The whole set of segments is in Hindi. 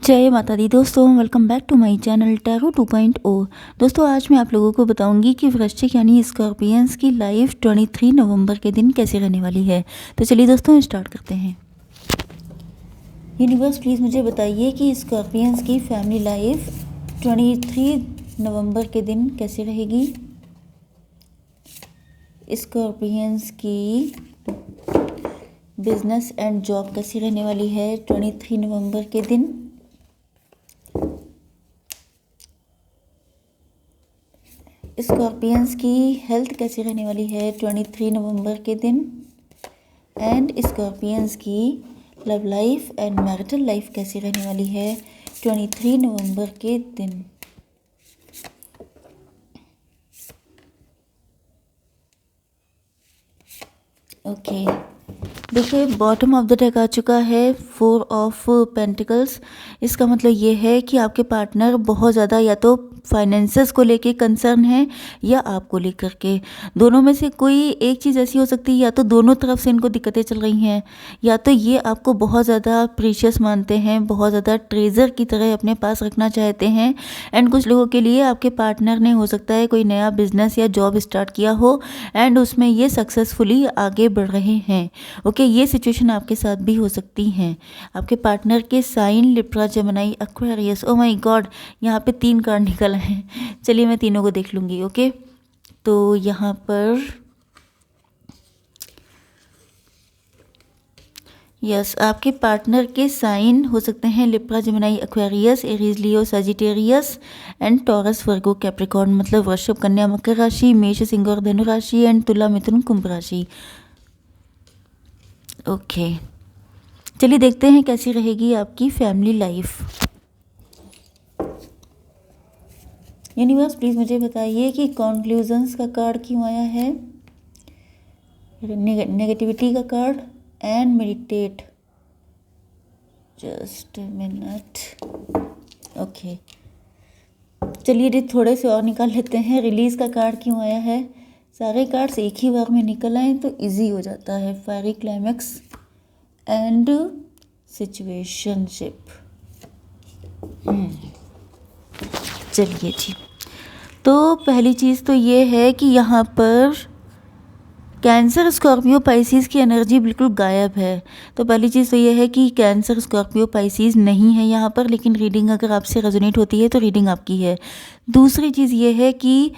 जय माता दी दोस्तों, welcome back to my channel tarot 2.0। दोस्तों आज मैं आप लोगों को बताऊंगी कि वृश्चिक यानी स्कॉर्पियंस की लाइफ 23 नवंबर के दिन कैसे रहने वाली है। तो चलिए दोस्तों स्टार्ट करते हैं। यूनिवर्स प्लीज़ मुझे बताइए कि स्कॉर्पियंस की फैमिली लाइफ 23 नवंबर के दिन कैसे रहेगी। स्कॉर्पियंस की बिजनेस एंड जॉब कैसी रहने वाली है 23 नवंबर के दिन। स्कॉर्पियंस की हेल्थ कैसी रहने वाली है 23 नवंबर के दिन। एंड स्कॉर्पियंस की love life and marital life कैसी रहने वाली है 23 नवंबर के दिन। ओके देखिए, बॉटम ऑफ द डेक आ चुका है 4 ऑफ पेंटिकल्स। इसका मतलब ये है कि आपके पार्टनर बहुत ज़्यादा या तो फाइनेंसेस को लेके कंसर्न है या आपको लेकर के। दोनों में से कोई एक चीज़ ऐसी हो सकती है, या तो दोनों तरफ से इनको दिक्कतें चल रही हैं, या तो ये आपको बहुत ज़्यादा प्रीशियस मानते हैं, बहुत ज़्यादा ट्रेजर की तरह अपने पास रखना चाहते हैं। एंड कुछ लोगों के लिए आपके पार्टनर ने हो सकता है कोई नया बिजनेस या जॉब स्टार्ट किया हो एंड उसमें ये सक्सेसफुली आगे बढ़ रहे हैं। ओके, ये सिचुएशन आपके साथ भी हो सकती हैं। आपके पार्टनर के sign Libra, Gemini, Aquarius. Oh my God, यहाँ पे 3 कार्ड निकल आए हैं। चलिए मैं तीनों को देख लूँगी। ओके, तो यहाँ पर यस, आपके पार्टनर के साइन हो सकते हैं Libra, Gemini, Aquarius, Aries, Leo, Sagittarius and taurus, Virgo, Capricorn. मतलब वृषभ, कन्या, मकर राशि, मेष, सिंह और धनु राशि एंड तुला, मिथुन, कुंभ राशि। ओके चलिए देखते हैं कैसी रहेगी आपकी फैमिली लाइफ। यूनिवर्स प्लीज़ मुझे बताइए कि कंक्लूजन्स का कार्ड क्यों आया है, नेगेटिविटी का card and meditate. Just minute. Okay चलिए थोड़े से और निकाल लेते हैं। रिलीज़ का कार्ड क्यों आया है। सारे कार्ड्स एक ही बार में निकल आए तो इजी हो जाता है। Fiery, climax and situationship. चलिए जी, तो पहली चीज़ तो ये है कि यहाँ पर कैंसर, स्कॉर्पियो, पाइसिस की एनर्जी बिल्कुल गायब है। तो पहली चीज़ तो ये है कि कैंसर, स्कॉर्पियो, पाइसिस नहीं है यहाँ पर, लेकिन रीडिंग अगर आपसे रेजोनेट होती है तो रीडिंग आपकी है। दूसरी चीज़ ये है कि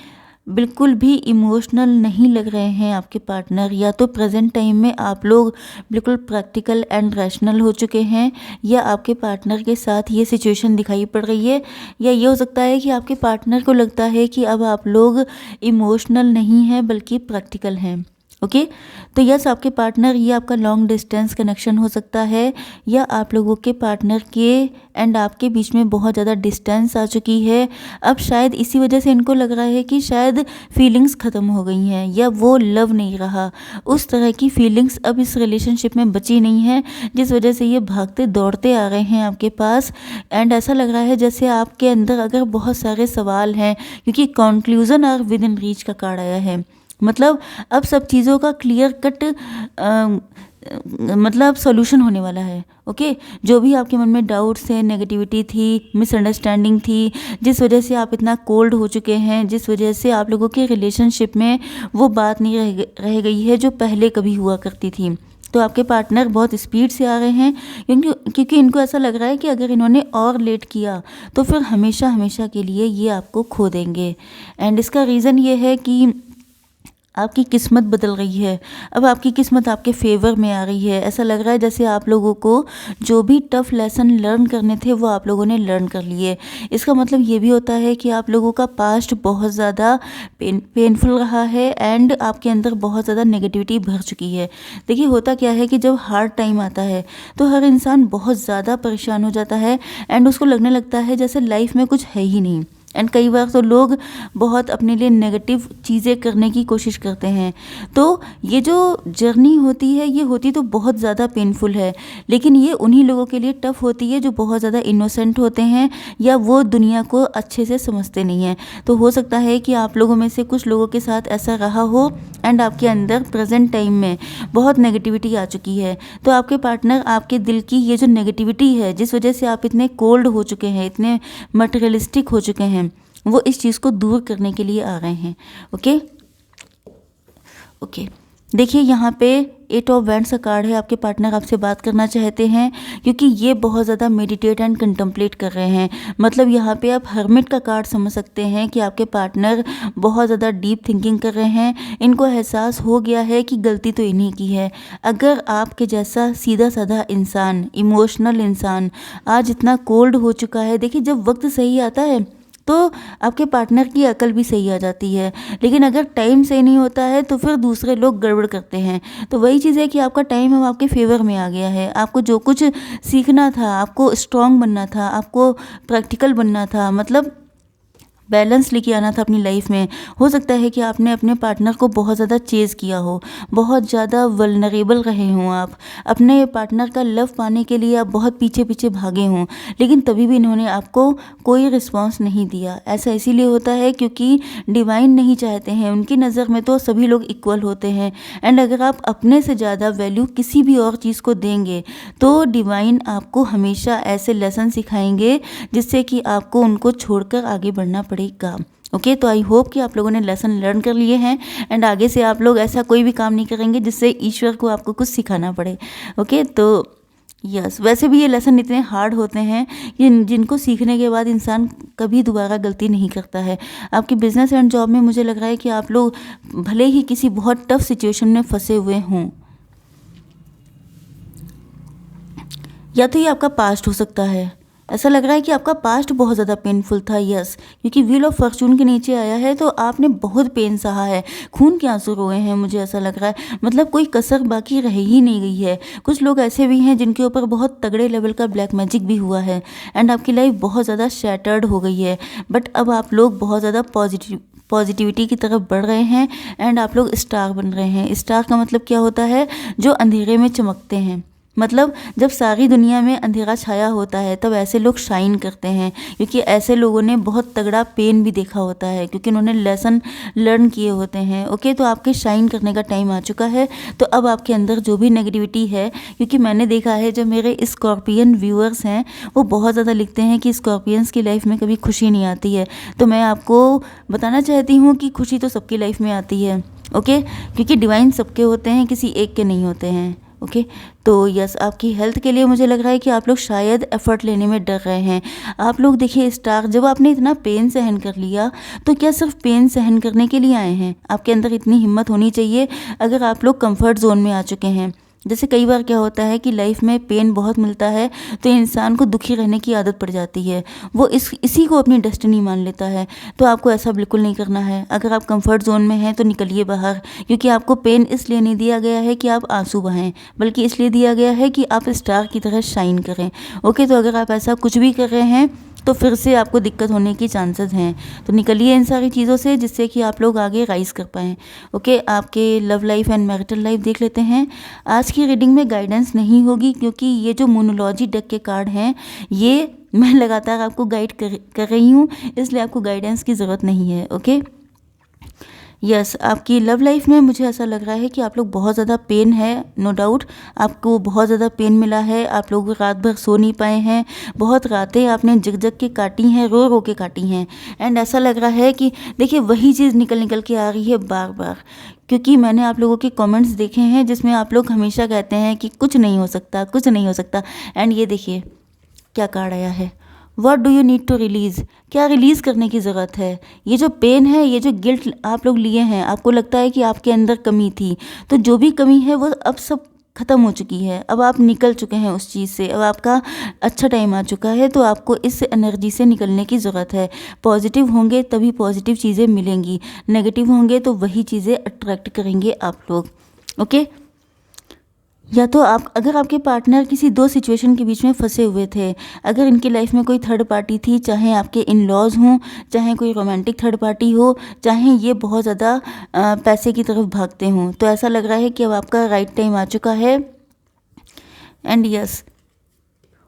बिल्कुल भी इमोशनल नहीं लग रहे हैं आपके पार्टनर, या तो प्रेजेंट टाइम में आप लोग बिल्कुल प्रैक्टिकल एंड रैशनल हो चुके हैं, या आपके पार्टनर के साथ ये सिचुएशन दिखाई पड़ रही है, या ये हो सकता है कि आपके पार्टनर को लगता है कि अब आप लोग इमोशनल नहीं हैं बल्कि प्रैक्टिकल हैं। ओके तो यस, आपके पार्टनर, ये आपका लॉन्ग डिस्टेंस कनेक्शन हो सकता है, या आप लोगों के पार्टनर के एंड आपके बीच में बहुत ज़्यादा डिस्टेंस आ चुकी है। अब शायद इसी वजह से इनको लग रहा है कि शायद फीलिंग्स ख़त्म हो गई हैं, या वो लव नहीं रहा, उस तरह की फीलिंग्स अब इस रिलेशनशिप में बची नहीं है, जिस वजह से ये भागते दौड़ते आ रहे हैं आपके पास। एंड ऐसा लग रहा है जैसे आपके अंदर अगर बहुत सारे सवाल हैं, क्योंकि conclusion are within reach का कार्ड आया है। मतलब अब सब चीज़ों का क्लियर कट मतलब सॉल्यूशन होने वाला है। ओके, जो भी आपके मन में डाउट्स है, नेगेटिविटी थी, मिसअंडरस्टैंडिंग थी, जिस वजह से आप इतना कोल्ड हो चुके हैं, जिस वजह से आप लोगों के रिलेशनशिप में वो बात नहीं रह गई है जो पहले कभी हुआ करती थी। तो आपके पार्टनर बहुत स्पीड से आ रहे हैं, क्योंकि इनको ऐसा लग रहा है कि अगर इन्होंने और लेट किया तो फिर हमेशा हमेशा के लिए ये आपको खो देंगे। एंड इसका रीज़न ये है कि आपकी किस्मत बदल रही है। अब आपकी किस्मत आपके फेवर में आ रही है। ऐसा लग रहा है जैसे आप लोगों को जो भी टफ लेसन लर्न करने थे वो आप लोगों ने लर्न कर लिए। इसका मतलब ये भी होता है कि आप लोगों का पास्ट बहुत ज़्यादा पेनफुल रहा है एंड आपके अंदर बहुत ज़्यादा नेगेटिविटी भर चुकी है। देखिए होता क्या है कि जब हार्ड टाइम आता है तो हर इंसान बहुत ज़्यादा परेशान हो जाता है एंड उसको लगने लगता है जैसे लाइफ में कुछ है ही नहीं। एंड कई बार तो लोग बहुत अपने लिए नेगेटिव चीज़ें करने की कोशिश करते हैं। तो ये जो जर्नी होती है ये होती तो बहुत ज़्यादा पेनफुल है, लेकिन ये उन्हीं लोगों के लिए टफ़ होती है जो बहुत ज़्यादा इनोसेंट होते हैं या वो दुनिया को अच्छे से समझते नहीं हैं। तो हो सकता है कि आप लोगों में से कुछ लोगों के साथ ऐसा रहा हो एंड आपके अंदर प्रेजेंट टाइम में बहुत नेगेटिविटी आ चुकी है। तो आपके पार्टनर आपके दिल की ये जो नेगेटिविटी है, जिस वजह से आप इतने कोल्ड हो चुके हैं, इतने मटेरियलिस्टिक हो चुके हैं, वो इस चीज़ को दूर करने के लिए आ रहे हैं। ओके ओके देखिए यहाँ पे 8 ऑफ वैंड्स का कार्ड है। आपके पार्टनर आपसे बात करना चाहते हैं क्योंकि ये बहुत ज़्यादा मेडिटेट एंड कंtemplate कर रहे हैं। मतलब यहाँ पे आप हर्मिट का कार्ड समझ सकते हैं कि आपके पार्टनर बहुत ज़्यादा डीप थिंकिंग कर रहे हैं। इनको एहसास हो गया है कि गलती तो इन्हीं की है। अगर आपके जैसा सीधा साधा इंसान, इमोशनल इंसान आज इतना कोल्ड हो चुका है, देखिए जब वक्त सही आता है तो आपके पार्टनर की अकल भी सही आ जाती है, लेकिन अगर टाइम सही नहीं होता है तो फिर दूसरे लोग गड़बड़ करते हैं। तो वही चीज़ है कि आपका टाइम अब आपके फेवर में आ गया है। आपको जो कुछ सीखना था, आपको स्ट्रांग बनना था, आपको प्रैक्टिकल बनना था, मतलब बैलेंस लेके आना था अपनी लाइफ में। हो सकता है कि आपने अपने पार्टनर को बहुत ज़्यादा चेज़ किया हो, बहुत ज़्यादा वल्नरेबल रहे हों, आप अपने पार्टनर का लव पाने के लिए आप बहुत पीछे पीछे भागे हों, लेकिन तभी भी इन्होंने आपको कोई रिस्पांस नहीं दिया। ऐसा इसीलिए होता है क्योंकि डिवाइन नहीं चाहते हैं, उनकी नज़र में तो सभी लोग इक्वल होते हैं। एंड अगर आप अपने से ज़्यादा वैल्यू किसी भी और चीज़ को देंगे तो डिवाइन आपको हमेशा ऐसे लेसन सिखाएंगे जिससे कि आपको उनको छोड़कर आगे बढ़ना पड़ेगा। ओके तो आई होप कि आप लोगों ने लेसन लर्न कर लिए हैं एंड आगे से आप लोग ऐसा कोई भी काम नहीं करेंगे जिससे ईश्वर को आपको कुछ सिखाना पड़े। ओके तो यस, वैसे भी ये लेसन इतने हार्ड होते हैं कि जिनको सीखने के बाद इंसान कभी दोबारा गलती नहीं करता है। आपके बिजनेस एंड जॉब में मुझे लग रहा है कि आप लोग भले ही किसी बहुत टफ सिचुएशन में फंसे हुए हों, या तो ये आपका पास्ट हो सकता है। ऐसा लग रहा है कि आपका पास्ट बहुत ज़्यादा पेनफुल था। यस, क्योंकि व्हील ऑफ फॉर्चून के नीचे आया है तो आपने बहुत पेन सहा है, खून के आंसू रोए हैं, मुझे ऐसा लग रहा है। मतलब कोई कसर बाकी रह ही नहीं गई है। कुछ लोग ऐसे भी हैं जिनके ऊपर बहुत तगड़े लेवल का ब्लैक मैजिक भी हुआ है एंड आपकी लाइफ बहुत ज़्यादा शैटर्ड हो गई है, बट अब आप लोग बहुत ज़्यादा पॉजिटिविटी की तरफ बढ़ रहे हैं एंड आप लोग स्टार बन रहे हैं। स्टार का मतलब क्या होता है? जो अंधेरे में चमकते हैं। मतलब जब सारी दुनिया में अंधेरा छाया होता है तब ऐसे लोग शाइन करते हैं, क्योंकि ऐसे लोगों ने बहुत तगड़ा पेन भी देखा होता है, क्योंकि उन्होंने लेसन लर्न किए होते हैं। ओके तो आपके शाइन करने का टाइम आ चुका है। तो अब आपके अंदर जो भी नेगेटिविटी है, क्योंकि मैंने देखा है जो मेरे स्कॉर्पियन व्यूअर्स हैं वो बहुत ज़्यादा लिखते हैं कि स्कॉर्पियंस की लाइफ में कभी खुशी नहीं आती है। तो मैं आपको बताना चाहती हूँ कि खुशी तो सबकी लाइफ में आती है। ओके क्योंकि डिवाइन सबके होते हैं, किसी एक के नहीं होते हैं। ओके तो यस, आपकी हेल्थ के लिए मुझे लग रहा है कि आप लोग शायद एफर्ट लेने में डर रहे हैं। आप लोग देखिए स्टार, जब आपने इतना पेन सहन कर लिया तो क्या सिर्फ पेन सहन करने के लिए आए हैं? आपके अंदर इतनी हिम्मत होनी चाहिए। अगर आप लोग कंफर्ट जोन में आ चुके हैं, जैसे कई बार क्या होता है कि लाइफ में पेन बहुत मिलता है तो इंसान को दुखी रहने की आदत पड़ जाती है, वो इसी को अपनी डेस्टिनी मान लेता है। तो आपको ऐसा बिल्कुल नहीं करना है। अगर आप कंफर्ट जोन में हैं तो निकलिए बाहर, क्योंकि आपको पेन इसलिए नहीं दिया गया है कि आप आंसू बहाएं, बल्कि इसलिए दिया गया है कि आप स्टार की तरह शाइन करें। ओके तो अगर आप ऐसा कुछ भी कर रहे हैं तो फिर से आपको दिक्कत होने की चांसेस हैं। तो निकलिए इन सारी चीज़ों से जिससे कि आप लोग आगे राइज कर पाएँ। ओके आपके love life and marital life देख लेते हैं। आज की रीडिंग में गाइडेंस नहीं होगी, क्योंकि ये जो मोनोलॉजी डेक के कार्ड हैं ये मैं लगातार आपको गाइड कर रही हूँ, इसलिए आपको गाइडेंस की ज़रूरत नहीं है। ओके यस, आपकी लव लाइफ में मुझे ऐसा लग रहा है कि आप लोग बहुत ज़्यादा पेन है, नो डाउट आपको बहुत ज़्यादा पेन मिला है। आप लोग रात भर सो नहीं पाए हैं, बहुत रातें आपने जग जग के काटी हैं, रो रो के काटी हैं। एंड ऐसा लग रहा है कि देखिए वही चीज़ निकल के आ रही है बार बार, क्योंकि मैंने आप लोगों के कमेंट्स देखे हैं जिसमें आप लोग हमेशा कहते हैं कि कुछ नहीं हो सकता, कुछ नहीं हो सकता। एंड ये देखिए क्या कार्ड आया है, what do you need to release. क्या रिलीज़ करने की ज़रूरत है? ये जो पेन है, ये जो गिल्ट आप लोग लिए हैं, आपको लगता है कि आपके अंदर कमी थी, तो जो भी कमी है वो अब सब ख़त्म हो चुकी है। अब आप निकल चुके हैं उस चीज़ से, अब आपका अच्छा टाइम आ चुका है। तो आपको इस एनर्जी से निकलने की ज़रूरत है। पॉजिटिव होंगे तभी पॉजिटिव चीज़ें मिलेंगी, नेगेटिव होंगे तो वही चीज़ें अट्रैक्ट करेंगे आप लोग। ओके या तो आप अगर आपके पार्टनर किसी दो सिचुएशन के बीच में फंसे हुए थे, अगर इनकी लाइफ में कोई थर्ड पार्टी थी, चाहे आपके इन लॉज हों, चाहे कोई रोमांटिक थर्ड पार्टी हो, चाहे ये बहुत ज़्यादा पैसे की तरफ भागते हों, तो ऐसा लग रहा है कि अब आपका राइट टाइम आ चुका है। एंड यस,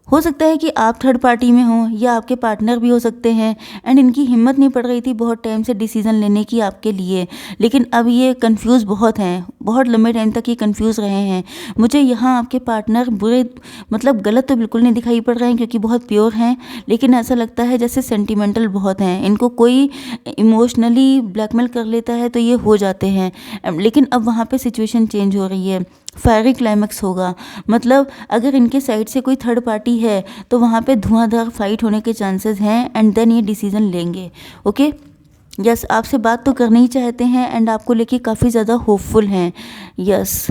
हो सकता है कि आप थर्ड पार्टी में हों या आपके पार्टनर भी हो सकते हैं, एंड इनकी हिम्मत नहीं पड़ रही थी बहुत टाइम से डिसीज़न लेने की आपके लिए, लेकिन अब ये कंफ्यूज बहुत हैं, बहुत लंबे टाइम तक ये कंफ्यूज रहे हैं। मुझे यहाँ आपके पार्टनर बुरे मतलब गलत तो बिल्कुल नहीं दिखाई पड़ रहे हैं क्योंकि बहुत प्योर हैं, लेकिन ऐसा लगता है जैसे सेंटिमेंटल बहुत हैं। इनको कोई इमोशनली ब्लैकमेल कर लेता है तो ये हो जाते हैं, लेकिन अब वहाँ पे सिचुएशन चेंज हो रही है। फायरी क्लाइमैक्स होगा, मतलब अगर इनके साइड से कोई थर्ड पार्टी है तो वहाँ पे धुआंधार फाइट होने के चांसेस हैं, एंड देन ये डिसीजन लेंगे। ओके, यस, आपसे बात तो करना ही चाहते हैं एंड आपको लेके काफ़ी ज़्यादा होपफुल हैं। यस,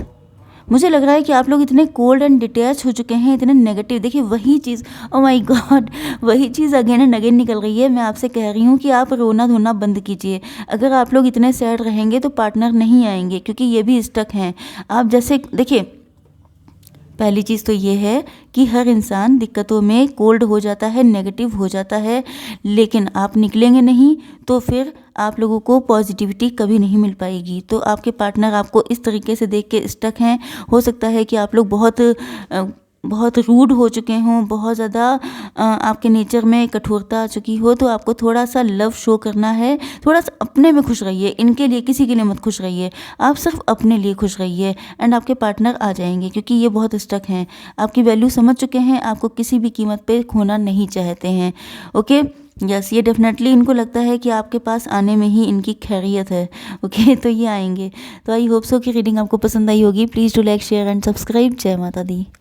मुझे लग रहा है कि आप लोग इतने कोल्ड एंड डिटैच हो चुके हैं, इतने नेगेटिव। देखिए वही चीज़, ओ माय गॉड, वही चीज़ अगेन एंड अगेन निकल रही है। मैं आपसे कह रही हूँ कि आप रोना धोना बंद कीजिए। अगर आप लोग इतने सैड रहेंगे तो पार्टनर नहीं आएंगे, क्योंकि ये भी स्टक हैं। आप जैसे देखिए, पहली चीज़ तो ये है कि हर इंसान दिक्कतों में कोल्ड हो जाता है, नेगेटिव हो जाता है, लेकिन आप निकलेंगे नहीं तो फिर आप लोगों को पॉजिटिविटी कभी नहीं मिल पाएगी। तो आपके पार्टनर आपको इस तरीके से देख के स्टक हैं। हो सकता है कि आप लोग बहुत रूड हो चुके हों, बहुत ज़्यादा आपके नेचर में कठोरता आ चुकी हो, तो आपको थोड़ा सा लव शो करना है। थोड़ा सा अपने में खुश रहिए, इनके लिए किसी के लिए मत खुश रहिए, आप सिर्फ अपने लिए खुश रहिए, एंड आपके पार्टनर आ जाएंगे क्योंकि ये बहुत स्टक हैं। आपकी वैल्यू समझ चुके हैं, आपको किसी भी कीमत पे खोना नहीं चाहते हैं। ओके, यस, ये डेफिनेटली इनको लगता है कि आपके पास आने में ही इनकी खैरियत है। ओके, तो ये आएंगे। तो आई होप सो कि रीडिंग आपको पसंद आई होगी। Please do like, share and subscribe. जय माता दी।